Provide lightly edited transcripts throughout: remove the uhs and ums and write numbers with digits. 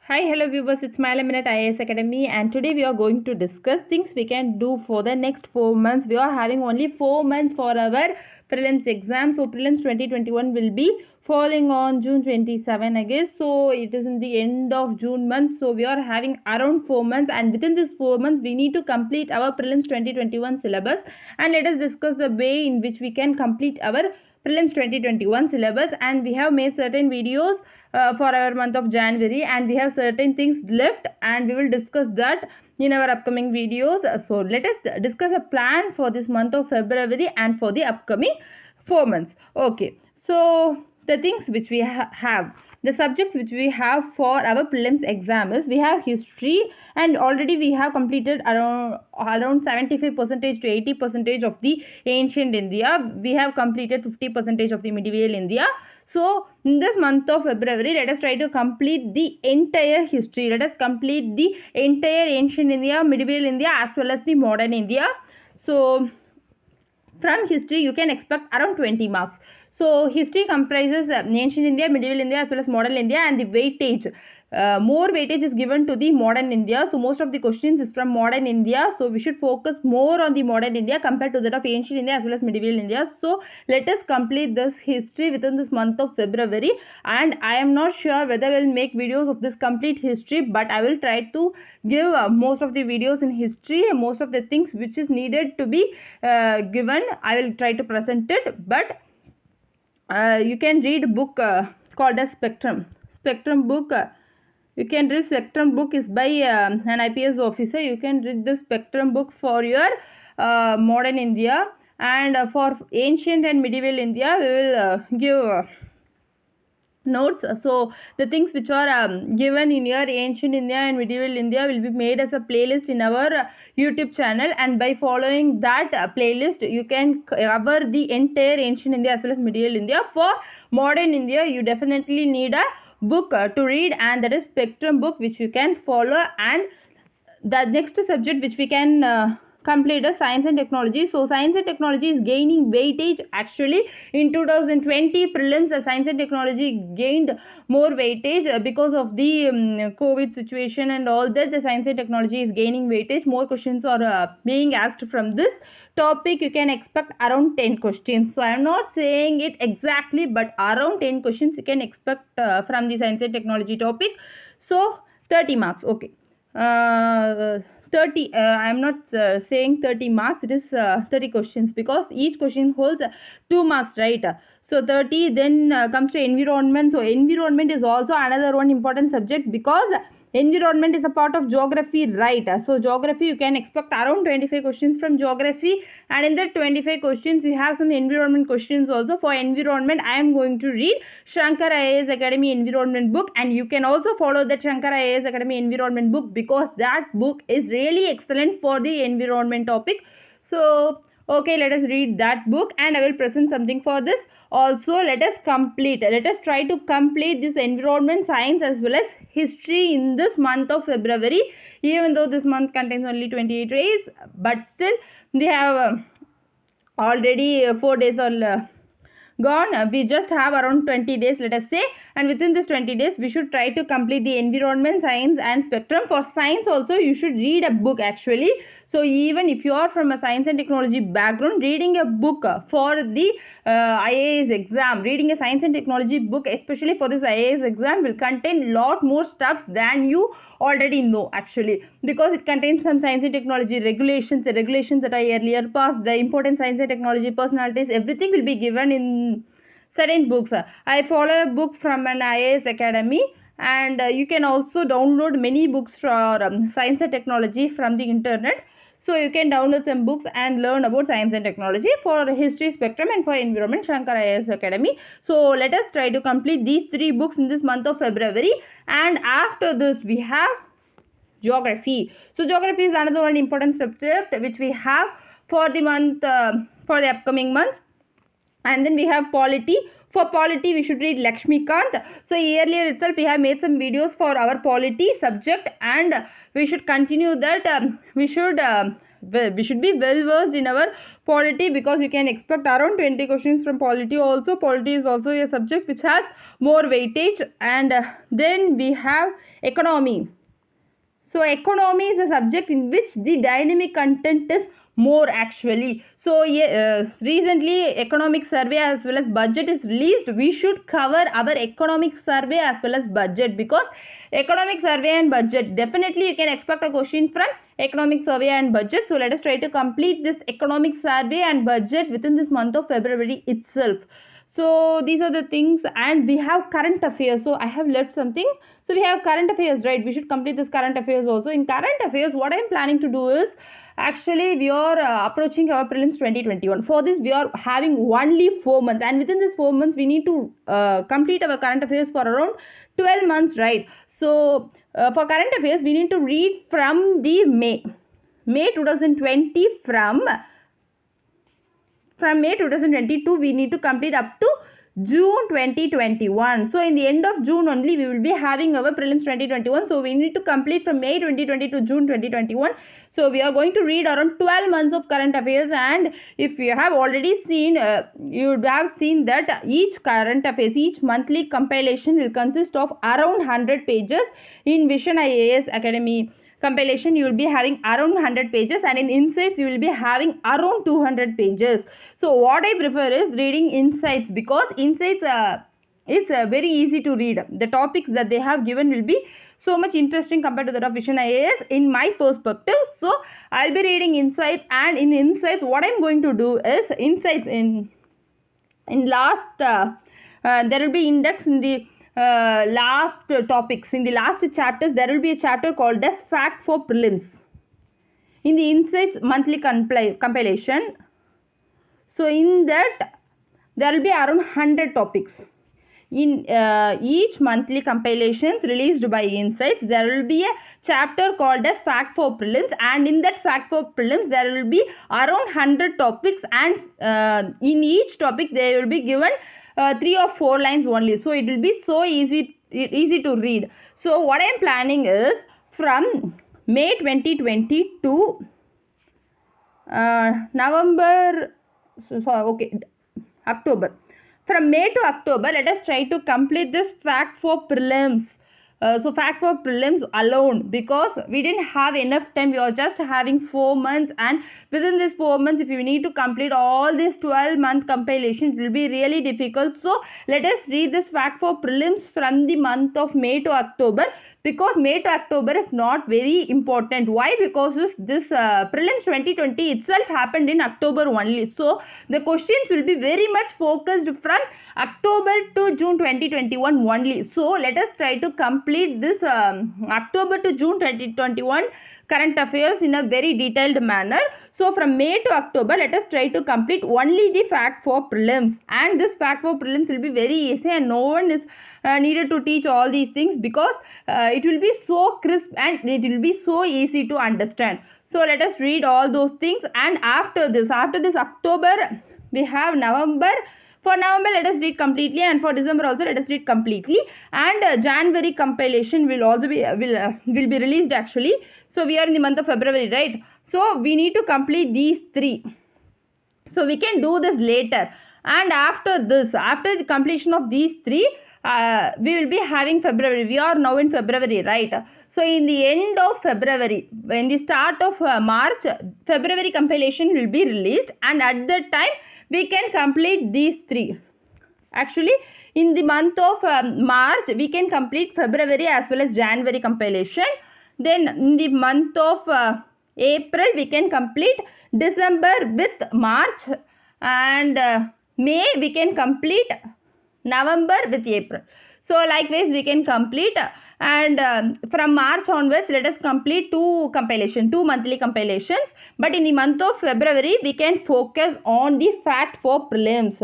Hi, hello viewers, it's Myla Minute IAS Academy, and today we are going to discuss things we can do for the next 4 months. We are having only 4 months for our prelims exam. So prelims 2021 will be falling on June 27, I guess. So it is in the end of June month. So we are having around 4 months, and within this 4 months we need to complete our prelims 2021 syllabus. And let us discuss the way in which we can complete our prelims 2021 syllabus. And we have made certain videos for our month of January, and we have certain things left, and we will discuss that in our upcoming videos. So let us discuss a plan for this month of February and for the upcoming 4 months. Okay, so the things which we have, the subjects which we have for our prelims exam is, we have history, and already we have completed around 75% to 80% of the ancient India. We have completed 50% of the medieval India. So in this month of February, let us try to complete the entire history. Let us complete the entire ancient India, medieval India, as well as the modern India. So from history you can expect around 20 marks. So history comprises ancient India, medieval India, as well as modern India, and the weightage. More weightage is given to the modern India. So most of the questions is from modern India. So we should focus more on the modern India compared to that of ancient India as well as medieval India. So let us complete this history within this month of February. And I am not sure whether I will make videos of this complete history, but I will try to give most of the videos in history, most of the things which is needed to be given. I will try to present it, but you can read a book called as Spectrum book. You can read Spectrum book is by an IPS officer. You can read the Spectrum book for your modern India, and for ancient and medieval India we will give notes. So the things which are given in your ancient India and medieval India will be made as a playlist in our YouTube channel, and by following that playlist you can cover the entire ancient India as well as medieval India. For modern India you definitely need a book to read, and that is Spectrum book, which you can follow. And the next subject which we can complete is science and technology. So science and technology is gaining weightage. Actually in 2020 prelims, science and technology gained more weightage because of the COVID situation and all that. The science and technology is gaining weightage. More questions are being asked from this topic. You can expect around 10 questions. So I am not saying it exactly, but around 10 questions you can expect from the science and technology topic. So 30 marks. Okay. 30 I am not saying 30 marks, it is 30 questions, because each question holds 2 marks, right? So 30, then comes to environment. So environment is also another one important subject, because environment is a part of geography, right? So geography you can expect around 25 questions from geography, and in that 25 questions we have some environment questions also. For environment I am going to read Shankar IAS Academy environment book, and you can also follow that Shankar IAS Academy environment book, because that book is really excellent for the environment topic. So okay, let us read that book, and I will present something for this. Also let us try to complete this environment, science as well as history in this month of February. Even though this month contains only 28 days, but still they have already 4 days are gone. We just have around 20 days, let us say, and within this 20 days we should try to complete the environment, science and spectrum. For science also you should read a book actually. So even if you are from a science and technology background, reading a book for the IAS exam, reading a science and technology book especially for this IAS exam will contain lot more stuffs than you already know actually, because it contains some science and technology regulations, the regulations that I earlier passed, the important science and technology personalities, everything will be given in certain books. I follow a book from an IAS Academy, and you can also download many books for science and technology from the internet. So you can download some books and learn about science and technology. For history, spectrum, and for environment, Shankar IAS Academy. So let us try to complete these 3 books in this month of February. And after this we have geography. So geography is another one important subject which we have for the month, for the upcoming month. And then we have polity. For polity we should read Lakshmikant. So earlier itself we have made some videos for our polity subject, and we should continue that. We should we should be well versed in our polity, because you can expect around 20 questions from polity also. Polity is also a subject which has more weightage. And then we have economy. So economy is a subject in which the dynamic content is more actually. So recently economic survey as well as budget is released. We should cover our economic survey as well as budget, because economic survey and budget, definitely you can expect a question from economic survey and budget. So let us try to complete this economic survey and budget within this month of February itself. So these are the things. And we have current affairs. So I have left something. So we have current affairs, right? We should complete this current affairs also. In current affairs, what I am planning to do is, actually we are approaching our prelims 2021. For this we are having only 4 months, and within this 4 months we need to complete our current affairs for around 12 months, right? So for current affairs we need to read from the May 2020. From May 2022 we need to complete up to June 2021. So in the end of June only we will be having our prelims 2021. So we need to complete from May 2020 to June 2021. So we are going to read around 12 months of current affairs. And if you have already seen, you would have seen that each current affairs, each monthly compilation will consist of around 100 pages. In Vision IAS Academy compilation you will be having around 100 pages, and in Insights you will be having around 200 pages. So what I prefer is reading Insights, because Insights is very easy to read. The topics that they have given will be so much interesting compared to that of Vision IAS in my perspective. So I'll be reading Insights, and in Insights what I'm going to do is, Insights in last there will be index in the last topics. In the last chapters there will be a chapter called as Fact for Prelims in the Insights monthly compilation. So in that there will be around 100 topics. In each monthly compilations released by Insights, there will be a chapter called as Fact for Prelims, and in that Fact for Prelims there will be around 100 topics, and in each topic they will be given 3 or 4 lines only. So it will be so easy to read. So what I am planning is, from May 2020 to October. From May to October, let us try to complete this Fact for Prelims. So Fact for Prelims alone, because we didn't have enough time. We are just having 4 months, and within these 4 months, if we need to complete all these 12-month compilations, it will be really difficult. So let us read this Fact for Prelims from the month of May to October, because May to October is not very important. Why? Because this prelims 2020 itself happened in October only. So the questions will be very much focused from October to June 2021 only. So let us try to complete this October to June 2021 current affairs in a very detailed manner. So from May to October, let us try to complete only the Fact for Prelims, and this Fact for Prelims will be very easy, and no one is needed to teach all these things, because it will be so crisp and it will be so easy to understand. So let us read all those things. And after this October, we have November. For November, let us read completely, and for December also let us read completely. And January compilation will also be will be released actually. So we are in the month of February, right? So we need to complete these 3. So we can do this later. And after this, after the completion of these 3, we will be having February. We are now in February, right? So in the end of February, in the start of March, February compilation will be released, and at that time we can complete these 3. Actually, in the month of March, we can complete February as well as January compilation. Then in the month of April, we can complete December with March, and May we can complete November with April. So likewise we can complete, and from March onwards let us complete 2 monthly compilations. But in the month of February we can focus on the Fact for Prelims.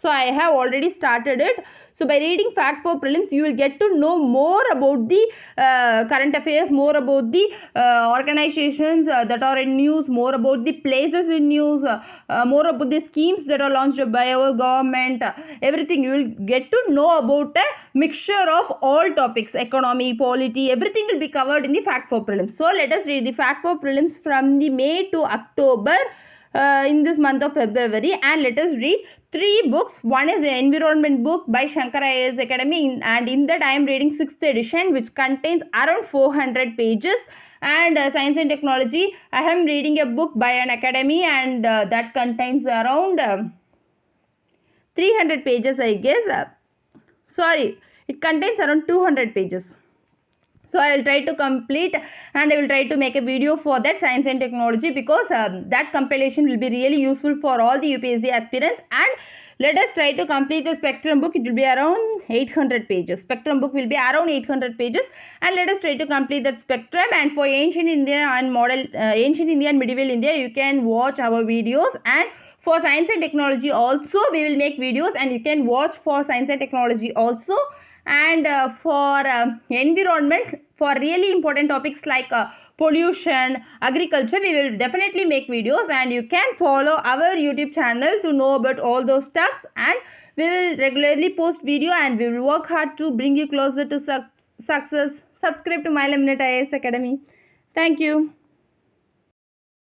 So I have already started it. So by reading Fact for Prelims, you will get to know more about the current affairs, more about the organizations that are in news, more about the places in news, more about the schemes that are launched by our government, everything. You will get to know about a mixture of all topics, economy, polity, everything will be covered in the Fact for Prelims. So let us read the Fact for Prelims from the May to October in this month of February, and let us read 3 books. One is the Environment book by Shankar IAS Academy, and in that I am reading 6th edition, which contains around 400 pages. And Science and Technology, I am reading a book by an academy, and that contains around 300 pages, I guess. Sorry, it contains around 200 pages. So I will try to complete, and I will try to make a video for that Science and Technology, because that compilation will be really useful for all the UPSC aspirants. And let us try to complete the Spectrum book. It will be around 800 pages. Spectrum book will be around 800 pages, and let us try to complete that Spectrum. And for Ancient India and Ancient India and Medieval India, you can watch our videos. And for Science and Technology also, we will make videos, and you can watch for Science and Technology also. And for environment, for really important topics like pollution, agriculture, we will definitely make videos, and you can follow our YouTube channel to know about all those stuffs. And we will regularly post video, and we will work hard to bring you closer to success. Subscribe to Myla Minute IAS Academy. Thank you.